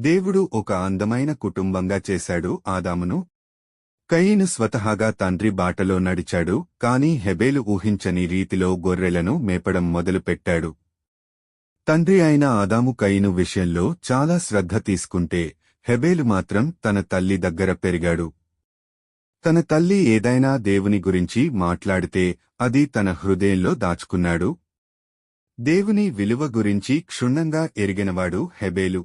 దేవుడు ఒక అందమైన కుటుంబంగా చేశాడు ఆదామును. కయీను స్వతహాగా తండ్రి బాటలో నడిచాడు, కాని హెబేలు ఊహించని రీతిలో గొర్రెలను మేపడం మొదలుపెట్టాడు. తండ్రి అయిన ఆదాము కయీను విషయంలో చాలా శ్రద్ధ తీసుకుంటే, హెబేలు మాత్రం తన తల్లి దగ్గర పెరిగాడు. తన తల్లి ఏదైనా దేవుని గురించి మాట్లాడితే అది తన హృదయంలో దాచుకున్నాడు. దేవుని విలువ గురించి క్షుణ్ణంగా ఎరిగినవాడు హెబేలు.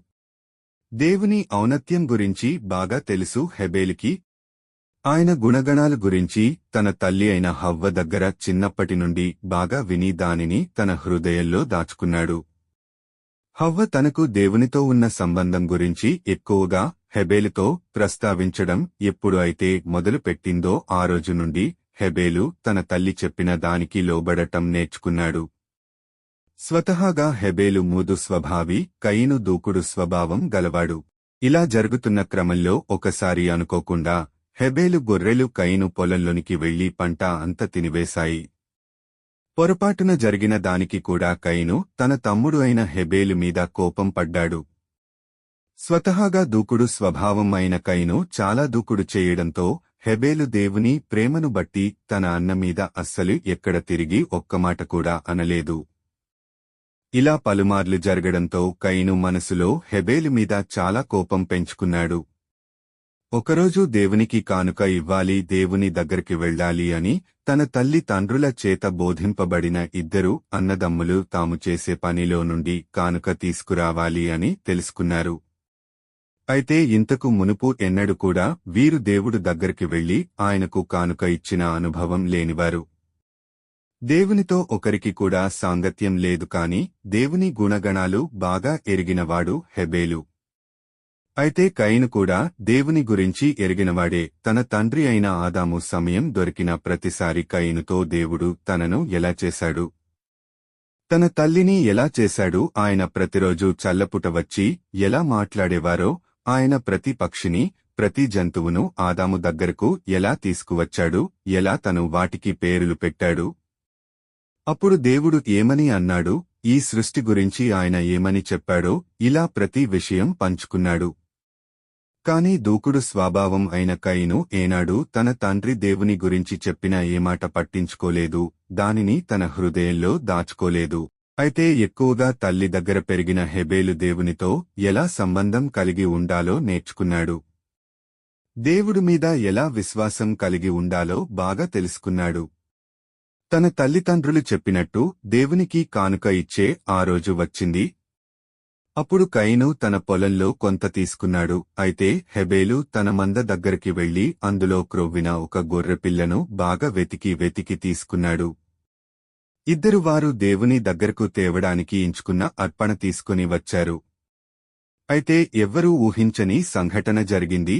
దేవుని ఔన్నత్యం గురించి బాగా తెలుసు హెబేలుకి. ఆయన గుణగణాల గురించి తన తల్లి అయిన హవ్వ దగ్గర చిన్నప్పటి నుండి బాగా విని దానిని తన హృదయంలో దాచుకున్నాడు. హవ్వ తనకు దేవునితో ఉన్న సంబంధం గురించి ఎక్కువగా హెబేలుతో ప్రస్తావించడం ఎప్పుడు అయితే మొదలుపెట్టిందో ఆ రోజు నుండి హెబేలు తన తల్లి చెప్పిన దానికి లోబడటం నేర్చుకున్నాడు. స్వతహాగా హెబేలు మృదు స్వభావి, కయీను దూకుడు స్వభావం గలవాడు. ఇలా జరుగుతున్న క్రమంలో ఒకసారి అనుకోకుండా హెబేలు గొర్రెలు కయీను పొలంలోనికి వెళ్లి పంట అంత తినివేశాయి. పొరపాటున జరిగిన దానికి కూడా కయీను తన తమ్ముడు అయిన హెబేలు మీద కోపం పడ్డాడు. స్వతహాగా దూకుడు స్వభావం అయిన కయీను చాలా దూకుడు చేయడంతో హెబేలు దేవుని ప్రేమను బట్టి తన అన్న మీద అస్సలు ఎక్కడ తిరిగి ఒక్కమాట కూడా అనలేదు. ఇలా పలుమార్లు జరగడంతో కయీను మనసులో హెబేలు మీద చాలా కోపం పెంచుకున్నాడు. ఒకరోజు దేవునికి కానుక ఇవ్వాలి, దేవుని దగ్గరికి వెళ్ళాలి అని తన తల్లి తండ్రుల చేత బోధింపబడిన ఇద్దరు అన్నదమ్ములు తాము చేసే పనిలో నుండి కానుక తీసుకురావాలి అని తెలుసుకున్నారు. అయితే ఇంతకు మునుపు ఎన్నడూ కూడా వీరు దేవుడు దగ్గరికి వెళ్లి ఆయనకు కానుక ఇచ్చిన అనుభవం లేనివారు. దేవునితో ఒకరికి కూడా సాంగత్యం లేదు, కాని దేవుని గుణగణాలు బాగా ఎరిగినవాడు హెబేలు. అయితే కయీను కూడా దేవుని గురించి ఎరిగినవాడే. తన తండ్రి అయిన ఆదాము సమయం దొరికిన ప్రతిసారి కయీనుతో దేవుడు తనను ఎలా చేశాడు, తన తల్లిని ఎలా చేశాడు, ఆయన ప్రతిరోజు చల్లపుట వచ్చి ఎలా మాట్లాడేవారో, ఆయన ప్రతి పక్షిని, ప్రతి జంతువును ఆదాము దగ్గరకు ఎలా తీసుకువచ్చాడు, ఎలా తను వాటికి పేరులు పెట్టాడు. అప్పుడు దేవుడు ఏమని అన్నాడు, ఈ సృష్టి గురించి ఆయన ఏమని చెప్పాడో ఇలా ప్రతి విషయం పంచుకున్నాడు. కాని దూకుడు స్వభావం అయిన కయీను ఏనాడు తన తండ్రి దేవుని గురించి చెప్పిన ఏమాట పట్టించుకోలేదు, దానిని తన హృదయంలో దాచుకోలేదు. అయితే ఎక్కువగా తల్లి దగ్గర పెరిగిన హెబేలు దేవునితో ఎలా సంబంధం కలిగి ఉండాలో నేర్చుకున్నాడు. దేవుడి మీద ఎలా విశ్వాసం కలిగి ఉండాలో బాగా తెలుసుకున్నాడు. తన తల్లిదండ్రులు చెప్పినట్టు దేవునికి కానుక ఇచ్చే ఆ రోజు వచ్చింది. అప్పుడు కయీను తన పొలంలో కొంత తీసుకున్నాడు. అయితే హెబేలు తన మంద దగ్గరికి వెళ్లి అందులో క్రొవ్విన ఒక గొర్రెపిల్లను బాగా వెతికి తీసుకున్నాడు. ఇద్దరు వారు దేవుని దగ్గరకు తేవడానికి ఎంచుకున్న అర్పణ తీసుకుని వచ్చారు. అయితే ఎవ్వరూ ఊహించని సంఘటన జరిగింది.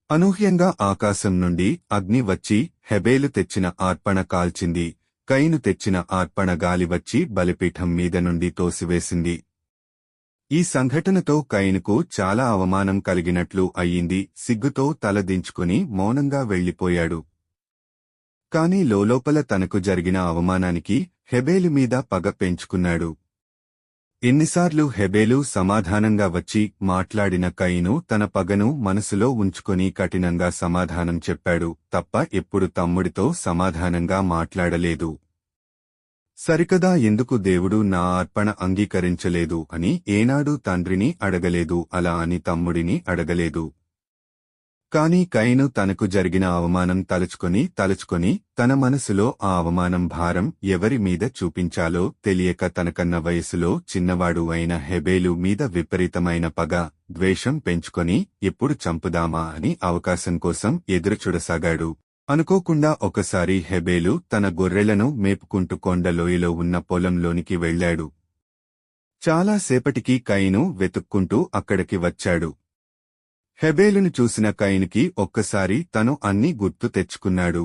అనూహ్యంగా ఆకాశం నుండి అగ్ని వచ్చి హెబేలు తెచ్చిన అర్పణ కాల్చింది. కయీను తెచ్చిన అర్పణ గాలి వచ్చి బలిపీఠం మీద నుండి తోసివేసింది. ఈ సంఘటనతో కయీనుకు చాలా అవమానం కలిగినట్లు అయ్యింది. సిగ్గుతో తల దించుకుని మౌనంగా వెళ్లిపోయాడు. కాని లోలోపల తనకు జరిగిన అవమానానికి హెబేలు మీద పగ పెంచుకున్నాడు. ఎన్నిసార్లు హెబేలు సమాధానంగా వచ్చి మాట్లాడిన కయీను తన పగను మనసులో ఉంచుకొని కఠినంగా సమాధానం చెప్పాడు తప్ప ఎప్పుడు తమ్ముడితో సమాధానంగా మాట్లాడలేదు. సరికదా, ఎందుకు దేవుడు నా అర్పణ అంగీకరించలేదు అని ఏనాడూ తండ్రిని అడగలేదు, అలా అని తమ్ముడిని అడగలేదు. కాని కయీను తనకు జరిగిన అవమానం తలుచుకొని తన మనసులో ఆ అవమానం భారం ఎవరి మీద చూపించాలో తెలియక తనకన్న వయసులో చిన్నవాడు అయిన హెబేలు మీద విపరీతమైన పగ, ద్వేషం పెంచుకొని ఎప్పుడు చంపుదామా అని అవకాశం కోసం ఎదురుచూడసాగాడు. అనుకోకుండా ఒకసారి హెబేలు తన గొర్రెలను మేపుకుంటూ కొండ లోయలో ఉన్న పొలంలోనికి వెళ్లాడు. చాలాసేపటికి కయీను వెతుక్కుంటూ అక్కడికి వచ్చాడు. హెబేలును చూసిన కయీనుకి ఒక్కసారి తను అన్నీ గుర్తు తెచ్చుకున్నాడు.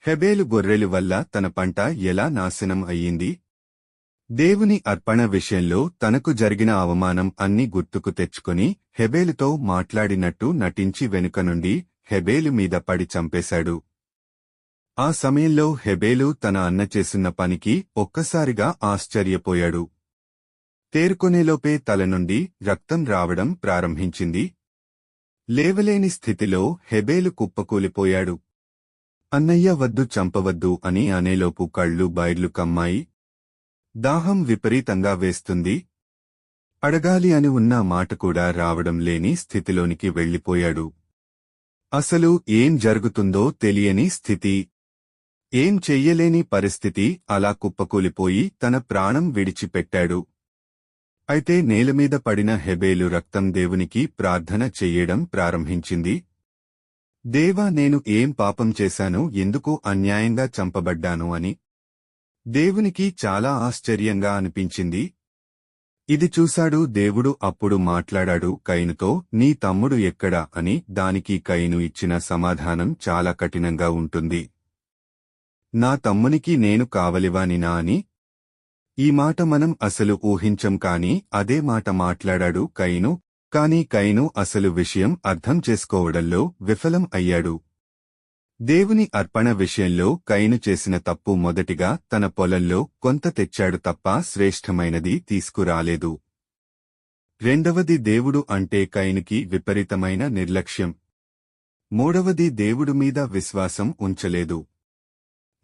హెబేలు గొర్రెలు వల్ల తన పంట ఎలా నాశనం అయ్యింది, దేవుని అర్పణ విషయంలో తనకు జరిగిన అవమానం అన్నీ గుర్తుకు తెచ్చుకొని హెబేలుతో మాట్లాడినట్టు నటించి వెనుక నుండి హెబేలు మీద పడి చంపేశాడు. ఆ సమయంలో హెబేలు తన అన్న చేసిన పనికి ఒక్కసారిగా ఆశ్చర్యపోయాడు. తేరుకొనేలోపే తల నుండి రక్తం రావడం ప్రారంభించింది. లేవలేని స్థితిలో హెబేలు కుప్పకూలిపోయాడు. అన్నయ్య వద్దు చంపవద్దు అని అనేలోపు కళ్ళు బైర్లు కమ్మాయి. దాహం విపరీతంగా వేస్తుంది. అడగాలి అని ఉన్న మాట కూడా రావడం లేని స్థితిలోనికి వెళ్ళిపోయాడు. అసలు ఏం జరుగుతుందో తెలియని స్థితి. ఏం చెయ్యలేని పరిస్థితి. అలా కుప్పకూలిపోయి తన ప్రాణం విడిచిపెట్టాడు. అయితే నేలమీద పడిన హెబేలు రక్తం దేవునికి ప్రార్థన చెయ్యడం ప్రారంభించింది. దేవా, నేను ఏం పాపం చేశాను, ఎందుకు అన్యాయంగా చంపబడ్డాను అని. దేవునికి చాలా ఆశ్చర్యంగా అనిపించింది. ఇది చూశాడు దేవుడు. అప్పుడు మాట్లాడాడు కయీనుతో, నీ తమ్ముడు ఎక్కడా అని. దానికి కయీను ఇచ్చిన సమాధానం చాలా కఠినంగా ఉంటుంది. నా తమ్మునికి నేను కావలివానినా అని. ఈ మాట మనం అసలు ఊహించం, కాని అదే మాట మాట్లాడాడు కయీను. కాని కయీను అసలు విషయం అర్థం చేసుకోవడంలో విఫలం అయ్యాడు. దేవుని అర్పణ విషయంలో కయీను చేసిన తప్పు మొదటిగా తన పొలంలో కొంత తెచ్చాడు తప్ప శ్రేష్టమైనది తీసుకురాలేదు. రెండవది దేవుడు అంటే కయీనుకి విపరీతమైన నిర్లక్ష్యం. మూడవది దేవుడు మీద విశ్వాసం ఉంచలేదు.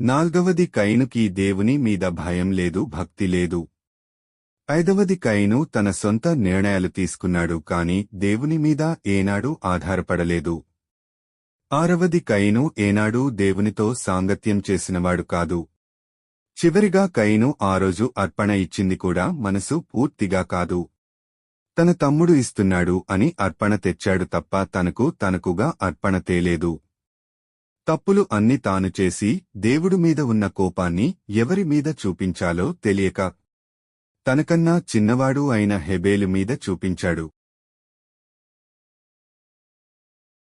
నాల్గవది కయీనుకి దేవుని మీద భయం లేదు, భక్తి లేదు. ఐదవది కయీను తన సొంత నిర్ణయాలు తీసుకున్నాడు, కాని దేవుని మీద ఏనాడూ ఆధారపడలేదు. ఆరవది కయీను ఏనాడూ దేవునితో సాంగత్యం చేసినవాడు కాదు. చివరిగా కయీను ఆ రోజు అర్పణ ఇచ్చింది కూడా మనసు పూర్తిగా కాదు. తన తమ్ముడు ఇస్తున్నాడు అని అర్పణ తెచ్చాడు తప్ప తనకుగా అర్పణ తేలేదు. తప్పులు అన్ని తాను చేసి దేవుడు మీద ఉన్న కోపాన్ని ఎవరి మీద చూపించాలో తెలియక తనకన్నా చిన్నవాడు అయిన హెబేలు మీద చూపించాడు.